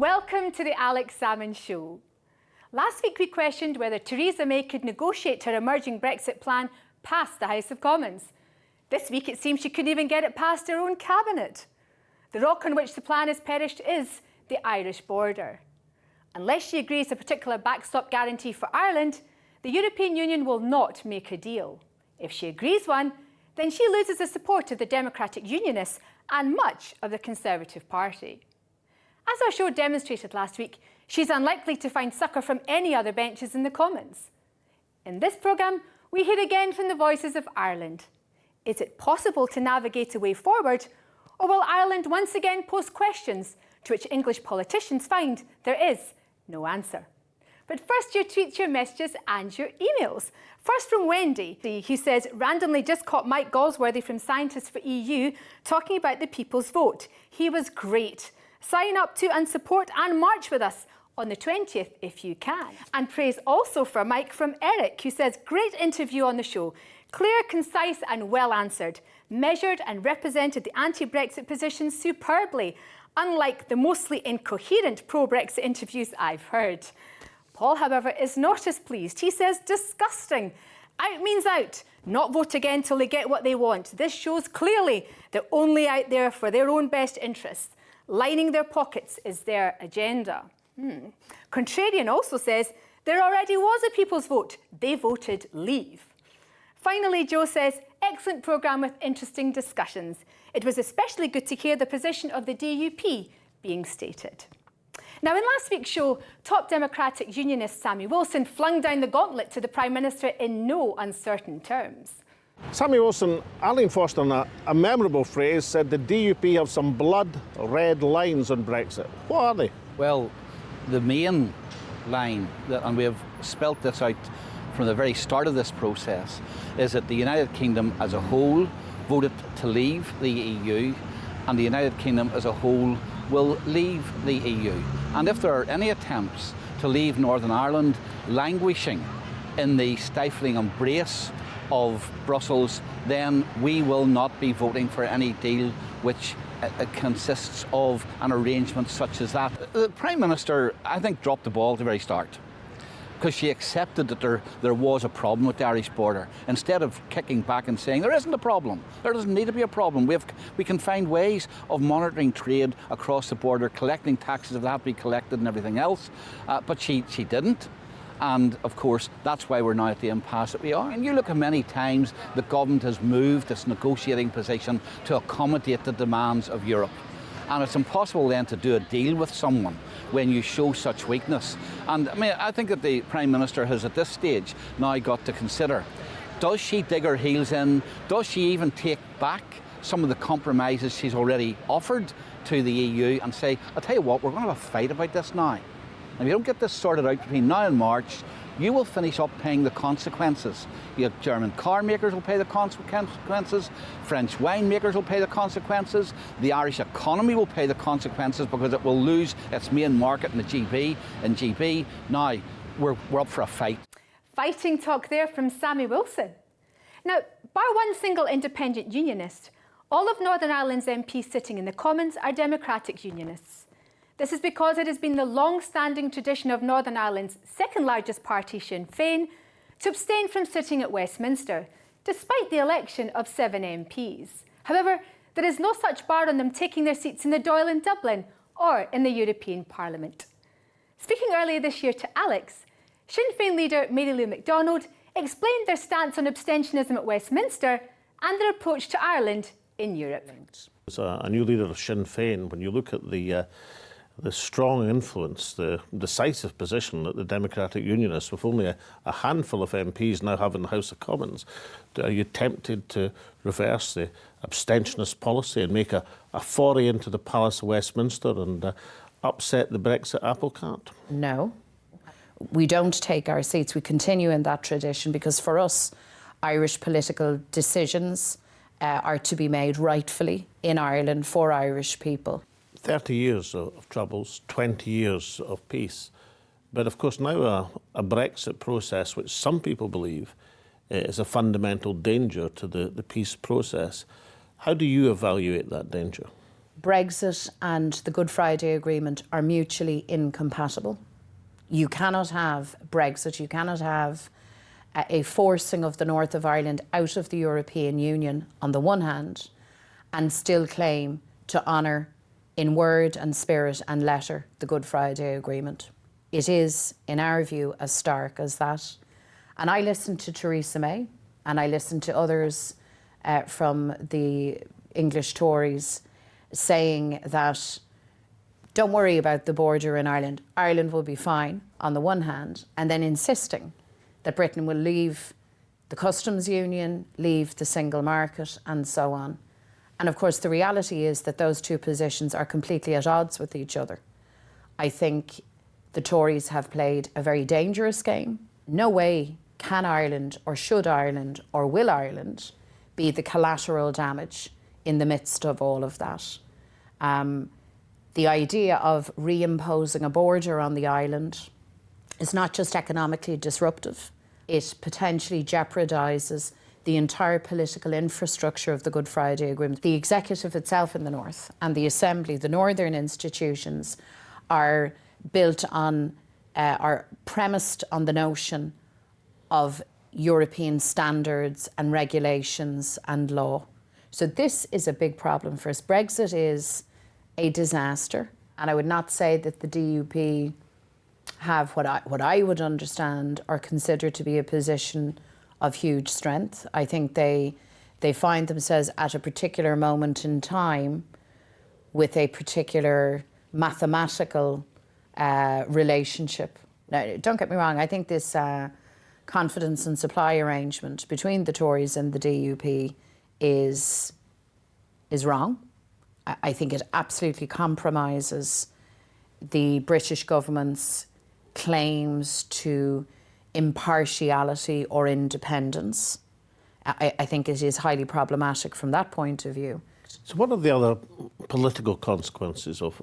Welcome to the Alex Salmond Show. Last week we questioned whether Theresa May could negotiate her emerging Brexit plan past the House of Commons. This week it seems she couldn't even get it past her own cabinet. The rock on which the plan has perished is the Irish border. Unless she agrees a particular backstop guarantee for Ireland, the European Union will not make a deal. If she agrees one, then she loses the support of the Democratic Unionists and much of the Conservative Party. As our show demonstrated last week, she's unlikely to find succour from any other benches in the Commons. In this programme, we hear again from the voices of Ireland. Is it possible to navigate a way forward, or will Ireland once again pose questions to which English politicians find there is no answer? But first, your tweets, your messages and your emails. First from Wendy, who says, randomly just caught Mike Galsworthy from Scientists for EU talking about the people's vote. He was great. Sign up to and support and march with us on the 20th if you can. And praise also for Mike from Eric, who says, great interview on the show. Clear, concise and well answered. Measured and represented the anti-Brexit position superbly, unlike the mostly incoherent pro-Brexit interviews I've heard. Paul, however, is not as pleased. He says, disgusting. Out means out. Not vote again till they get what they want. This shows clearly they're only out there for their own best interests. Lining their pockets is their agenda. Contrarian also says, there already was a people's vote. They voted leave. Finally, Joe says, excellent programme with interesting discussions. It was especially good to hear the position of the DUP being stated. Now, in last week's show, top Democratic Unionist Sammy Wilson flung down the gauntlet to the Prime Minister in no uncertain terms. Sammy Wilson, Arlene Foster, in a memorable phrase, said the DUP have some blood-red lines on Brexit. What are they? Well, the main line, and we have spelt this out from the very start of this process, is that the United Kingdom as a whole voted to leave the EU, and the United Kingdom as a whole will leave the EU. And if there are any attempts to leave Northern Ireland languishing in the stifling embrace of Brussels, then we will not be voting for any deal which consists of an arrangement such as that. The Prime Minister, I think, dropped the ball at the very start, because she accepted that there was a problem with the Irish border, instead of kicking back and saying there isn't a problem, there doesn't need to be a problem. We can find ways of monitoring trade across the border, collecting taxes if they have to be collected and everything else, but she didn't. And of course, that's why we're now at the impasse that we are. And you look at many times the government has moved its negotiating position to accommodate the demands of Europe. And it's impossible then to do a deal with someone when you show such weakness. And I mean, I think that the Prime Minister has at this stage now got to consider, does she dig her heels in? Does she even take back some of the compromises she's already offered to the EU and say, I'll tell you what, we're going to have a fight about this now. And if you don't get this sorted out between now and March, you will finish up paying the consequences. You have German car makers will pay the consequences, French winemakers will pay the consequences, the Irish economy will pay the consequences because it will lose its main market in the GB. Now, we're up for a fight. Fighting talk there from Sammy Wilson. Now, bar one single independent unionist, all of Northern Ireland's MPs sitting in the Commons are Democratic Unionists. This is because it has been the long-standing tradition of Northern Ireland's second largest party, Sinn Fein, to abstain from sitting at Westminster, despite the election of 7 MPs. However, there is no such bar on them taking their seats in the Dáil in Dublin or in the European Parliament. Speaking earlier this year to Alex, Sinn Féin leader Mary Lou MacDonald explained their stance on abstentionism at Westminster and their approach to Ireland in Europe. As a new leader of Sinn Féin, when you look at the strong influence, the decisive position that the Democratic Unionists, with only a handful of MPs now have in the House of Commons, are you tempted to reverse the abstentionist policy and make a foray into the Palace of Westminster and upset the Brexit apple cart? No. We don't take our seats. We continue in that tradition because for us, Irish political decisions are to be made rightfully in Ireland for Irish people. 30 years of troubles, 20 years of peace. But of course now a Brexit process, which some people believe is a fundamental danger to the peace process. How do you evaluate that danger? Brexit and the Good Friday Agreement are mutually incompatible. You cannot have Brexit, you cannot have a forcing of the north of Ireland out of the European Union on the one hand, and still claim to honour in word and spirit and letter the Good Friday Agreement. It is, in our view, as stark as that. And I listened to Theresa May and I listened to others from the English Tories saying that don't worry about the border in Ireland. Ireland will be fine on the one hand, and then insisting that Britain will leave the customs union, leave the single market and so on. And of course, the reality is that those two positions are completely at odds with each other. I think the Tories have played a very dangerous game. No way can Ireland, or should Ireland, or will Ireland be the collateral damage in the midst of all of that. The idea of reimposing a border on the island is not just economically disruptive, it potentially jeopardises the entire political infrastructure of the Good Friday Agreement. The executive itself in the north and the assembly, the northern institutions, are built on, are premised on the notion of European standards and regulations and law. So this is a big problem for us. Brexit is a disaster, and I would not say that the DUP have what I would understand or consider to be a position of huge strength. I think they find themselves at a particular moment in time with a particular mathematical relationship. Now, don't get me wrong, I think this confidence and supply arrangement between the Tories and the DUP is wrong. I think it absolutely compromises the British government's claims to impartiality or independence. I think it is highly problematic from that point of view. So what are the other political consequences of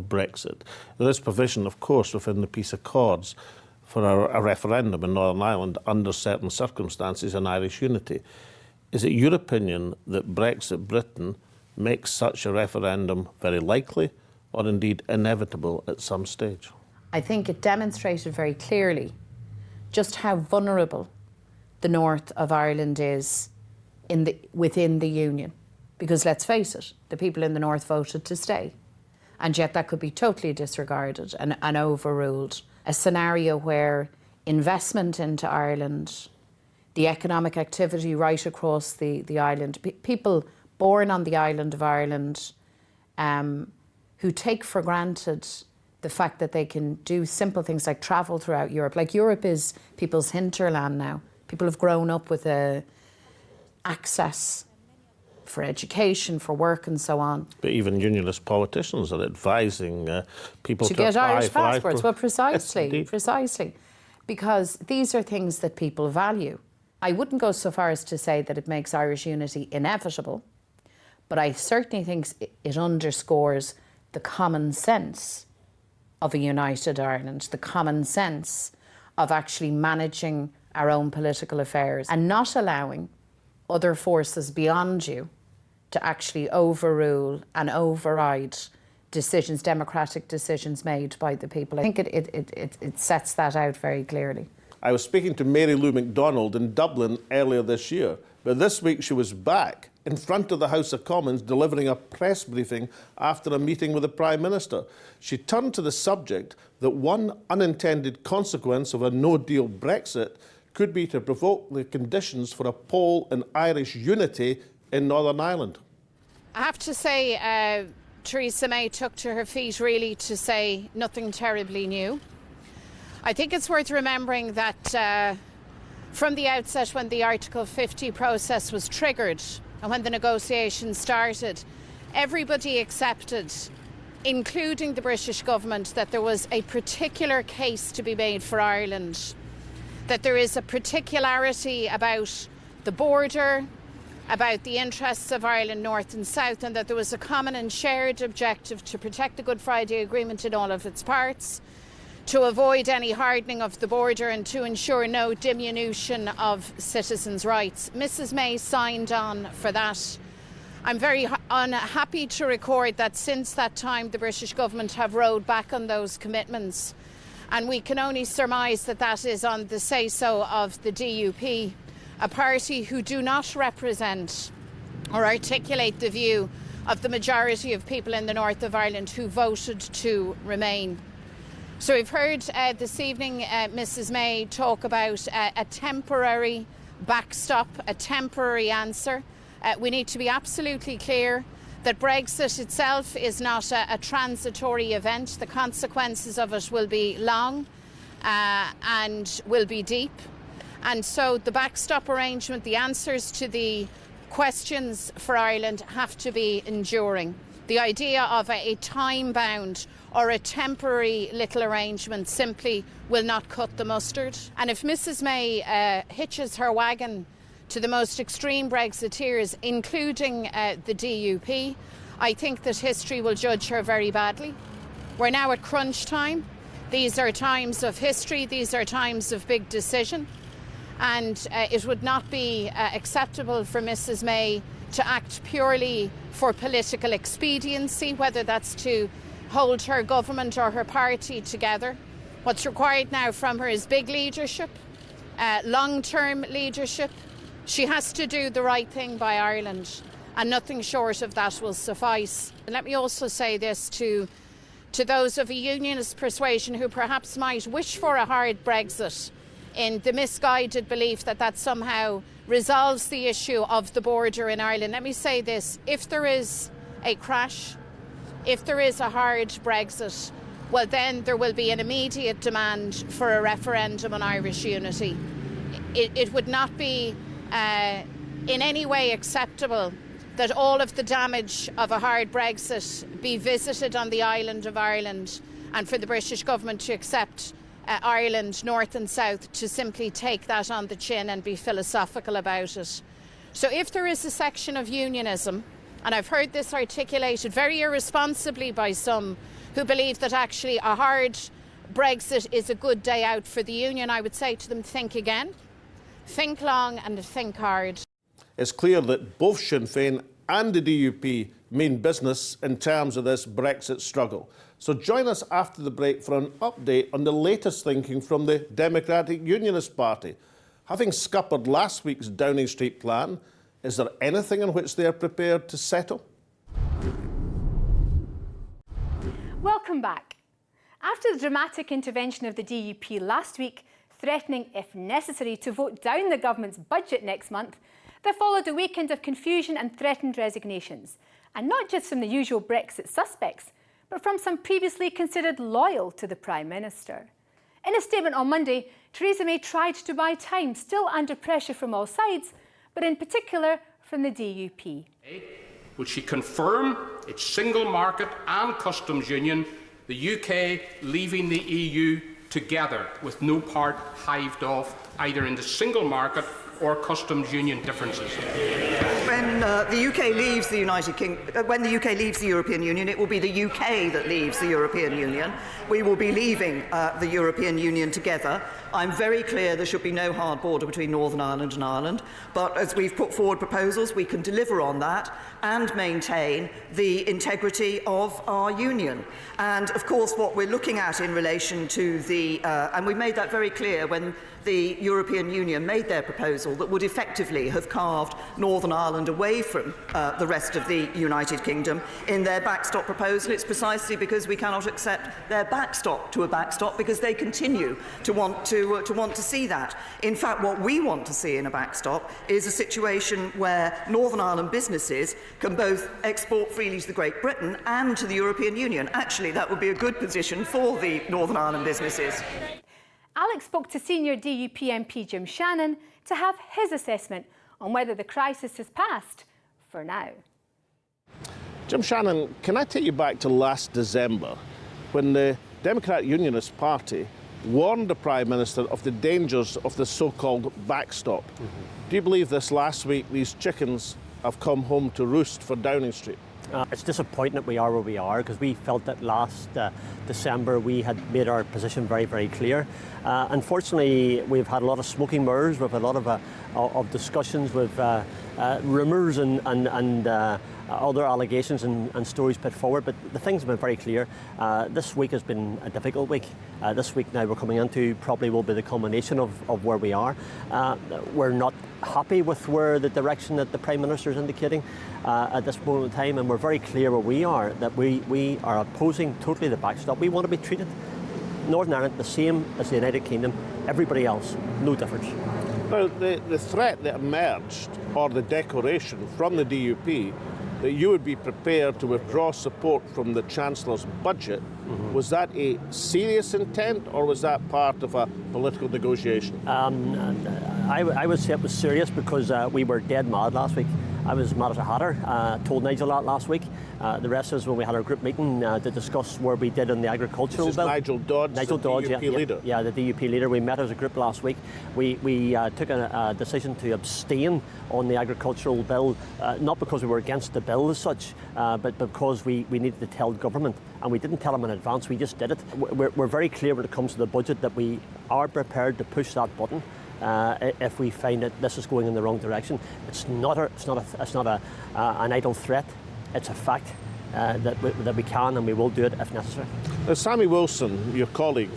Brexit? There is provision, of course, within the peace accords for a referendum in Northern Ireland under certain circumstances in Irish unity. Is it your opinion that Brexit Britain makes such a referendum very likely or indeed inevitable at some stage? I think it demonstrated very clearly just how vulnerable the north of Ireland is within the Union. Because let's face it, the people in the north voted to stay. And yet that could be totally disregarded and overruled. A scenario where investment into Ireland, the economic activity right across the island, people born on the island of Ireland who take for granted the fact that they can do simple things like travel throughout Europe. Like, Europe is people's hinterland now. People have grown up with access for education, for work and so on. But even unionist politicians are advising people to get apply Irish passports. Well, precisely. Yes, precisely. Because these are things that people value. I wouldn't go so far as to say that it makes Irish unity inevitable, but I certainly think it underscores the common sense of a united Ireland, the common sense of actually managing our own political affairs and not allowing other forces beyond you to actually overrule and override decisions, democratic decisions made by the people. I think it sets that out very clearly. I was speaking to Mary Lou MacDonald in Dublin earlier this year, but this week she was back in front of the House of Commons delivering a press briefing after a meeting with the Prime Minister. She turned to the subject that one unintended consequence of a no-deal Brexit could be to provoke the conditions for a poll in Irish unity in Northern Ireland. I have to say, Theresa May took to her feet really to say nothing terribly new. I think it's worth remembering that from the outset, when the Article 50 process was triggered and when the negotiations started, everybody accepted, including the British government, that there was a particular case to be made for Ireland, that there is a particularity about the border, about the interests of Ireland North and South, and that there was a common and shared objective to protect the Good Friday Agreement in all of its parts, to avoid any hardening of the border and to ensure no diminution of citizens' rights. Mrs May signed on for that. I'm very unhappy to record that since that time the British government have rowed back on those commitments, and we can only surmise that that is on the say-so of the DUP, a party who do not represent or articulate the view of the majority of people in the north of Ireland who voted to remain. So we've heard this evening Mrs May talk about a temporary backstop, a temporary answer. We need to be absolutely clear that Brexit itself is not a transitory event. The consequences of it will be long and will be deep. And so the backstop arrangement, the answers to the questions for Ireland have to be enduring. The idea of a time-bound or a temporary little arrangement simply will not cut the mustard. And if Mrs May hitches her wagon to the most extreme Brexiteers, including the DUP, I think that history will judge her very badly. We're now at crunch time. These are times of history. These are times of big decision. And it would not be acceptable for Mrs May to act purely for political expediency, whether that's to hold her government or her party together. What's required now from her is big leadership, long-term leadership. She has to do the right thing by Ireland, and nothing short of that will suffice. And let me also say this to those of a unionist persuasion who perhaps might wish for a hard Brexit in the misguided belief that that somehow resolves the issue of the border in Ireland. Let me say this: if there is a crash, if there is a hard Brexit, well then there will be an immediate demand for a referendum on Irish unity. It would not be in any way acceptable that all of the damage of a hard Brexit be visited on the island of Ireland, and for the British government to accept Ireland, north and south, to simply take that on the chin and be philosophical about it. So if there is a section of unionism, and I've heard this articulated very irresponsibly by some who believe that actually a hard Brexit is a good day out for the union, I would say to them, think again, think long and think hard. It's clear that both Sinn Fein and the DUP mean business in terms of this Brexit struggle. So join us after the break for an update on the latest thinking from the Democratic Unionist Party. Having scuppered last week's Downing Street plan, is there anything on which they are prepared to settle? Welcome back. After the dramatic intervention of the DUP last week, threatening, if necessary, to vote down the government's budget next month, there followed a weekend of confusion and threatened resignations. And not just from the usual Brexit suspects, but from some previously considered loyal to the Prime Minister. In a statement on Monday, Theresa May tried to buy time, still under pressure from all sides, but in particular from the DUP. Will she confirm its single market and customs union, the UK leaving the EU together with no part hived off either in the single market or customs union differences? When the UK leaves the United Kingdom, when the UK leaves the European Union, it will be the UK that leaves the European Union. We will be leaving the European Union together. I'm very clear there should be no hard border between Northern Ireland and Ireland, but as we've put forward proposals, we can deliver on that and maintain the integrity of our union. And of course, what we're looking at in relation to the, and we made that very clear when the European Union made their proposal that would effectively have carved Northern Ireland away from the rest of the United Kingdom in their backstop proposal. It's precisely because we cannot accept their backstop to a backstop, because they continue to want to see that. In fact, what we want to see in a backstop is a situation where Northern Ireland businesses can both export freely to Great Britain and to the European Union. Actually, that would be a good position for the Northern Ireland businesses. Alex spoke to senior DUP MP Jim Shannon to have his assessment on whether the crisis has passed for now. Jim Shannon, can I take you back to last December when the Democratic Unionist Party warned the Prime Minister of the dangers of the so-called backstop? Do you believe this last week these chickens have come home to roost for Downing Street? It's disappointing that we are where we are, because we felt that last December we had made our position very, very clear. Unfortunately, we've had a lot of smoking mirrors, we've had a lot of discussions with rumours and other allegations and stories put forward, but the things have been very clear. This week has been a difficult week. This week now we're coming into probably will be the culmination of where we are. We're not happy with where the direction that the Prime Minister is indicating at this moment in time, and we're very clear where we are, that we are opposing totally the backstop. We want to be treated, Northern Ireland, the same as the United Kingdom, everybody else, no difference. Now, the threat that emerged, or the declaration from the DUP, that you would be prepared to withdraw support from the Chancellor's budget, was that a serious intent, or was that part of a political negotiation? I would say it was serious, because we were dead mad last week. I was mad as a hatter. Told Nigel that last week. The rest of us, when we had our group meeting to discuss where we did on the agricultural bill. Nigel Dodds, the DUP leader. Yeah, the DUP leader. We met as a group last week. We took a decision to abstain on the agricultural bill, not because we were against the bill as such, but because we needed to tell government. And we didn't tell them in advance, we just did it. We're very clear when it comes to the budget that we are prepared to push that button. If we find that this is going in the wrong direction. It's not an idle threat. It's a fact that we can and we will do it if necessary. Now, Sammy Wilson, your colleague,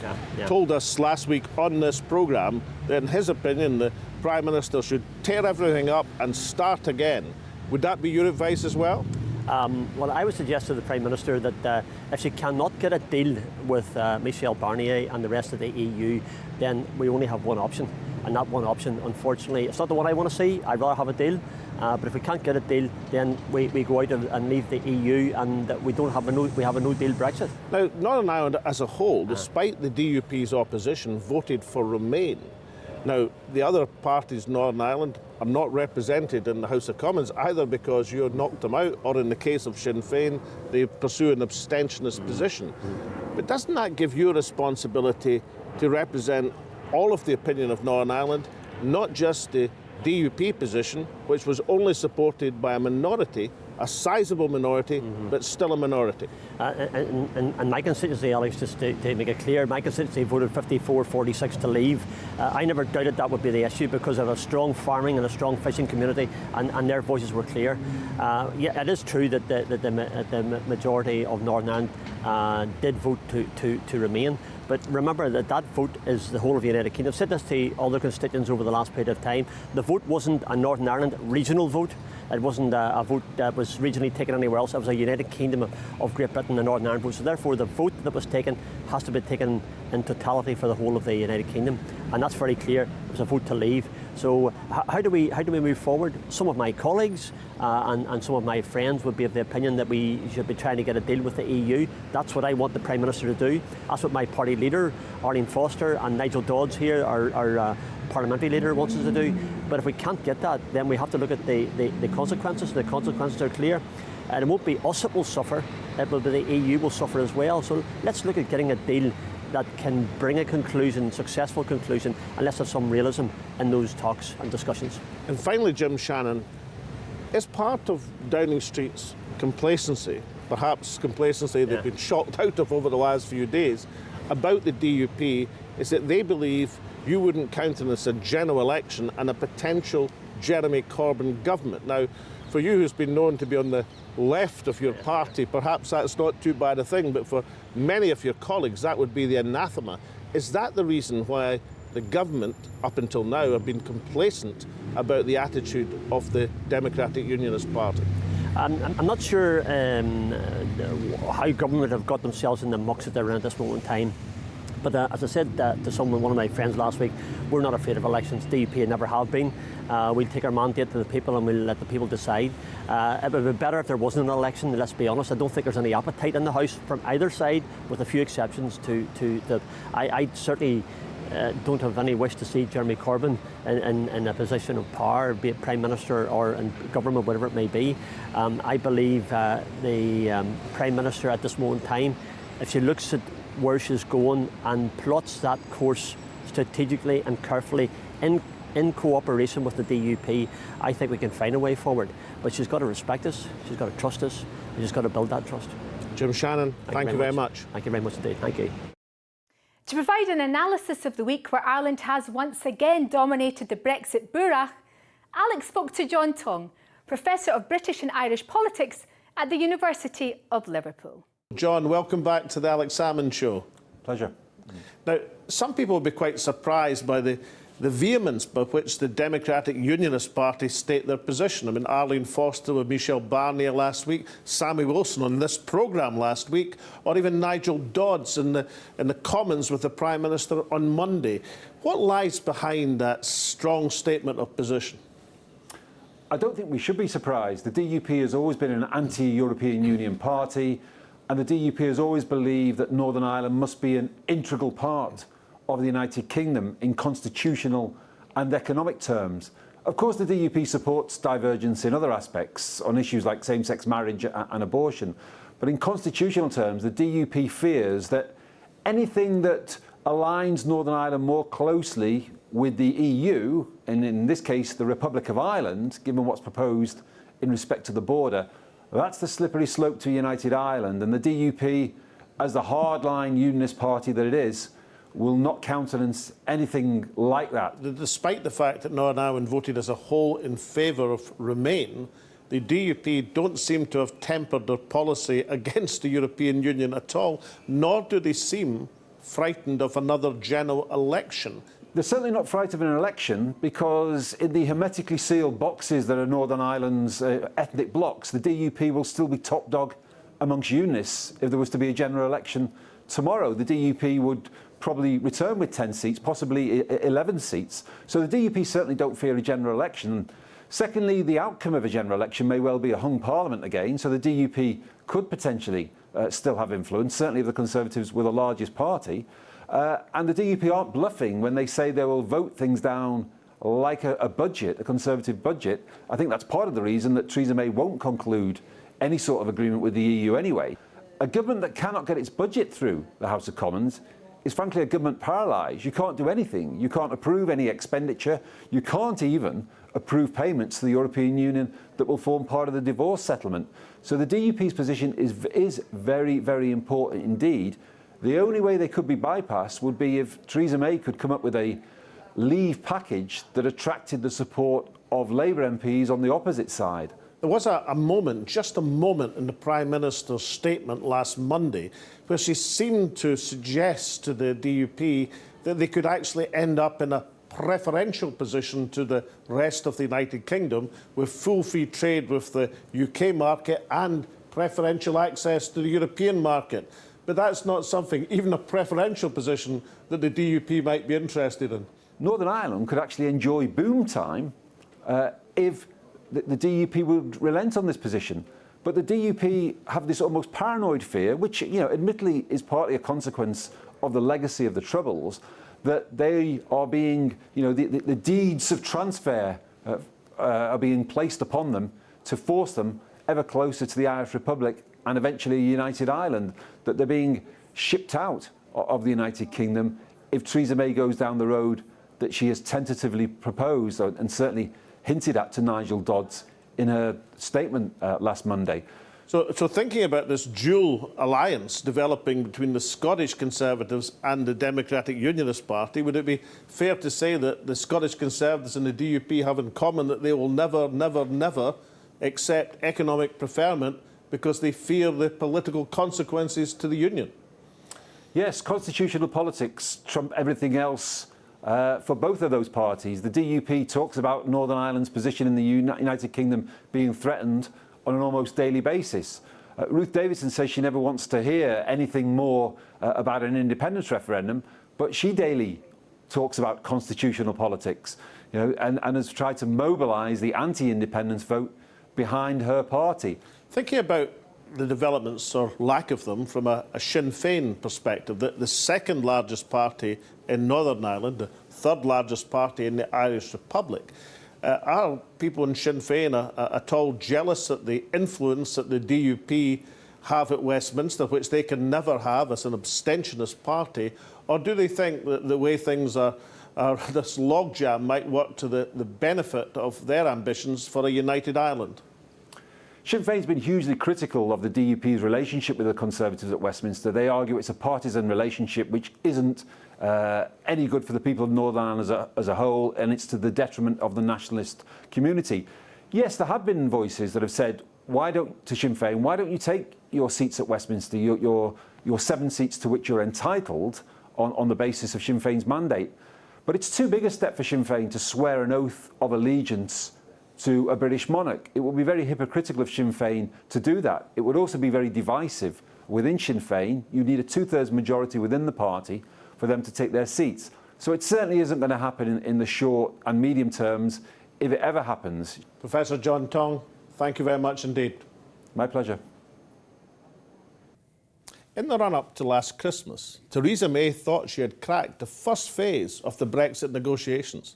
told us last week on this programme that in his opinion the Prime Minister should tear everything up and start again. Would that be your advice as well? Well, I would suggest to the Prime Minister that if she cannot get a deal with Michel Barnier and the rest of the EU, then we only have one option. And that one option, unfortunately, it's not the one I want to see. I'd rather have a deal. But if we can't get a deal, then we go out and leave the EU, and we have a no deal Brexit. Now, Northern Ireland as a whole, despite the DUP's opposition, voted for Remain. Now, the other parties in Northern Ireland are not represented in the House of Commons, either because you knocked them out, or in the case of Sinn Fein, they pursue an abstentionist position. But doesn't that give you a responsibility to represent all of the opinion of Northern Ireland, not just the DUP position, which was only supported by a minority, a sizable minority, but still a minority? And my constituency, Alex, just to make it clear, my constituency voted 54-46 to leave. I never doubted that would be the issue, because of a strong farming and a strong fishing community, and their voices were clear. Yeah, it is true that the majority of Northern Ireland did vote to remain. But remember that vote is the whole of the United Kingdom. I've said this to other constituents over the last period of time. The vote wasn't a Northern Ireland regional vote. It wasn't a vote that was regionally taken anywhere else. It was a United Kingdom of Great Britain and Northern Ireland vote. So therefore the vote that was taken has to be taken in totality for the whole of the United Kingdom. And that's very clear. It was a vote to leave. So how do we move forward? Some of my colleagues and some of my friends would be of the opinion that we should be trying to get a deal with the EU. That's what I want the Prime Minister to do. That's what my party leader, Arlene Foster, and Nigel Dodds here, our parliamentary leader, wants us to do. But if we can't get that, then we have to look at the consequences. The consequences are clear. And it won't be us that will suffer, it will be the EU will suffer as well. So let's look at getting a deal that can bring a conclusion, successful conclusion, and let's have some realism in those talks and discussions. And finally, Jim Shannon, is part of Downing Street's complacency, perhaps complacency they've been shocked out of over the last few days, about the DUP, is that they believe you wouldn't countenance a general election and a potential Jeremy Corbyn government. Now, for you, who's been known to be on the left of your party, perhaps that's not too bad a thing, but for many of your colleagues, that would be the anathema. Is that the reason why the government, up until now, have been complacent about the attitude of the Democratic Unionist Party? I'm not sure how government have got themselves in the mucks that they're in at this moment in time. But as I said to one of my friends last week, we're not afraid of elections. DUP never have been. We'll take our mandate to the people and we'll let the people decide. It would be better if there wasn't an election, let's be honest. I don't think there's any appetite in the House from either side, with a few exceptions I certainly don't have any wish to see Jeremy Corbyn in a position of power, be it Prime Minister or in government, whatever it may be. I believe the Prime Minister at this moment in time, if she looks at where she's going and plots that course strategically and carefully in in cooperation with the DUP, I think we can find a way forward. But she's got to respect us, she's got to trust us, and she's got to build that trust. Jim Shannon, thank you very much. Thank you very much indeed. Thank you. To provide an analysis of the week where Ireland has once again dominated the Brexit bourach, Alex spoke to John Tong, Professor of British and Irish Politics at the University of Liverpool. John, welcome back to the Alex Salmond Show. Pleasure. Now, some people will be quite surprised by the vehemence by which the Democratic Unionist Party state their position. I mean, Arlene Foster with Michel Barnier last week, Sammy Wilson on this programme last week, or even Nigel Dodds in the Commons with the Prime Minister on Monday. What lies behind that strong statement of position? I don't think we should be surprised. The DUP has always been an anti-European Union party, and the DUP has always believed that Northern Ireland must be an integral part of the United Kingdom in constitutional and economic terms. Of course, the DUP supports divergence in other aspects on issues like same-sex marriage and abortion. But in constitutional terms, the DUP fears that anything that aligns Northern Ireland more closely with the EU, and in this case, the Republic of Ireland, given what's proposed in respect to the border, that's the slippery slope to United Ireland. And the DUP, as the hardline unionist party that it is, will not countenance anything like that. Despite the fact that Northern Ireland voted as a whole in favour of Remain, the DUP don't seem to have tempered their policy against the European Union at all, nor do they seem frightened of another general election. They're certainly not frightened of an election because in the hermetically sealed boxes that are Northern Ireland's ethnic blocks, the DUP will still be top dog amongst unionists if there was to be a general election tomorrow. The DUP would probably return with 10 seats, possibly 11 seats. So the DUP certainly don't fear a general election. Secondly, the outcome of a general election may well be a hung parliament again, so the DUP could potentially still have influence, certainly if the Conservatives were the largest party. And the DUP aren't bluffing when they say they will vote things down like a budget, a Conservative budget. I think that's part of the reason that Theresa May won't conclude any sort of agreement with the EU anyway. A government that cannot get its budget through the House of Commons is frankly a government paralysed. You can't do anything. You can't approve any expenditure. You can't even approve payments to the European Union that will form part of the divorce settlement. So the DUP's position is very, very important indeed. The only way they could be bypassed would be if Theresa May could come up with a leave package that attracted the support of Labour MPs on the opposite side. There was a moment, just a moment in the Prime Minister's statement last Monday where she seemed to suggest to the DUP that they could actually end up in a preferential position to the rest of the United Kingdom with full free trade with the UK market and preferential access to the European market. But that's not something, even a preferential position, that the DUP might be interested in. Northern Ireland could actually enjoy boom time if the DUP would relent on this position. But the DUP have this almost paranoid fear, which, admittedly is partly a consequence of the legacy of the Troubles, that they are being, the deeds of transfer are being placed upon them to force them ever closer to the Irish Republic and eventually United Ireland, that they're being shipped out of the United Kingdom if Theresa May goes down the road that she has tentatively proposed and certainly hinted at to Nigel Dodds in her statement last Monday. So thinking about this dual alliance developing between the Scottish Conservatives and the Democratic Unionist Party, would it be fair to say that the Scottish Conservatives and the DUP have in common that they will never, never, never accept economic preferment because they fear the political consequences to the Union? Yes, constitutional politics trump everything else for both of those parties. The DUP talks about Northern Ireland's position in the United Kingdom being threatened on an almost daily basis. Ruth Davidson says she never wants to hear anything more about an independence referendum, but she daily talks about constitutional politics, and has tried to mobilise the anti-independence vote behind her party. Thinking about the developments, or lack of them, from a Sinn Fein perspective, the second largest party in Northern Ireland, the third largest party in the Irish Republic, are people in Sinn Fein at all jealous at the influence that the DUP have at Westminster, which they can never have as an abstentionist party, or do they think that the way things are this logjam might work to the benefit of their ambitions for a united Ireland. Sinn Féin's been hugely critical of the DUP's relationship with the Conservatives at Westminster. They argue it's a partisan relationship which isn't any good for the people of Northern Ireland as a whole, and it's to the detriment of the nationalist community. Yes, there have been voices that have said, to Sinn Féin, why don't you take your seats at Westminster, your 7 seats to which you're entitled on the basis of Sinn Féin's mandate? But it's too big a step for Sinn Féin to swear an oath of allegiance to a British monarch. It would be very hypocritical of Sinn Féin to do that. It would also be very divisive within Sinn Féin. You need a 2/3 majority within the party for them to take their seats. So it certainly isn't going to happen in the short and medium terms, if it ever happens. Professor John Tong, thank you very much indeed. My pleasure. In the run-up to last Christmas, Theresa May thought she had cracked the first phase of the Brexit negotiations,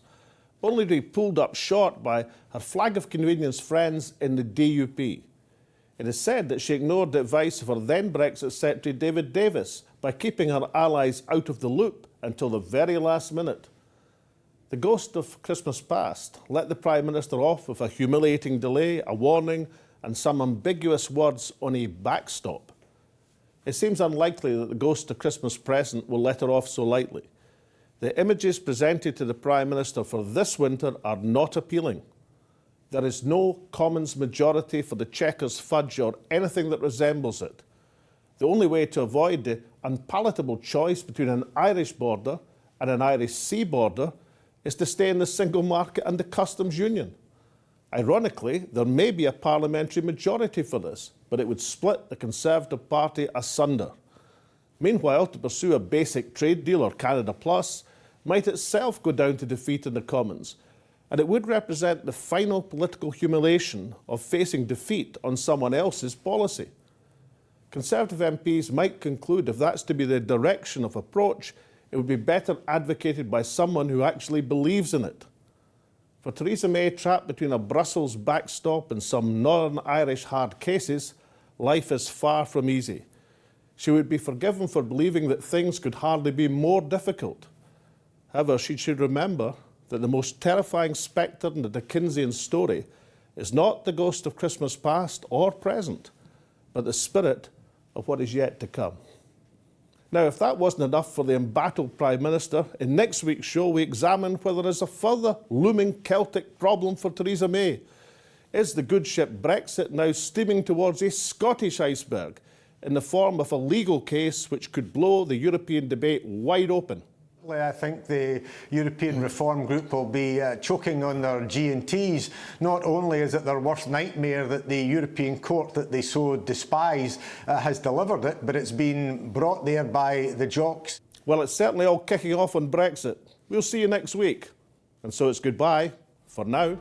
only to be pulled up short by her flag of convenience friends in the DUP. It is said that she ignored the advice of her then Brexit Secretary David Davis by keeping her allies out of the loop until the very last minute. The ghost of Christmas past let the Prime Minister off with a humiliating delay, a warning and some ambiguous words on a backstop. It seems unlikely that the ghost of Christmas present will let her off so lightly. The images presented to the Prime Minister for this winter are not appealing. There is no Commons majority for the Chequers fudge or anything that resembles it. The only way to avoid the unpalatable choice between an Irish border and an Irish sea border is to stay in the single market and the customs union. Ironically, there may be a parliamentary majority for this, but it would split the Conservative Party asunder. Meanwhile, to pursue a basic trade deal or Canada Plus might itself go down to defeat in the Commons, and it would represent the final political humiliation of facing defeat on someone else's policy. Conservative MPs might conclude if that's to be the direction of approach, it would be better advocated by someone who actually believes in it. For Theresa May, trapped between a Brussels backstop and some Northern Irish hard cases, life is far from easy. She would be forgiven for believing that things could hardly be more difficult. However, she should remember that the most terrifying spectre in the Dickensian story is not the ghost of Christmas past or present, but the spirit of what is yet to come. Now, if that wasn't enough for the embattled Prime Minister, in next week's show we examine whether there is a further looming Celtic problem for Theresa May. Is the good ship Brexit now steaming towards a Scottish iceberg in the form of a legal case which could blow the European debate wide open? I think the European Reform Group will be choking on their G&Ts. Not only is it their worst nightmare that the European Court that they so despise has delivered it, but it's been brought there by the jocks. Well, it's certainly all kicking off on Brexit. We'll see you next week. And so it's goodbye for now.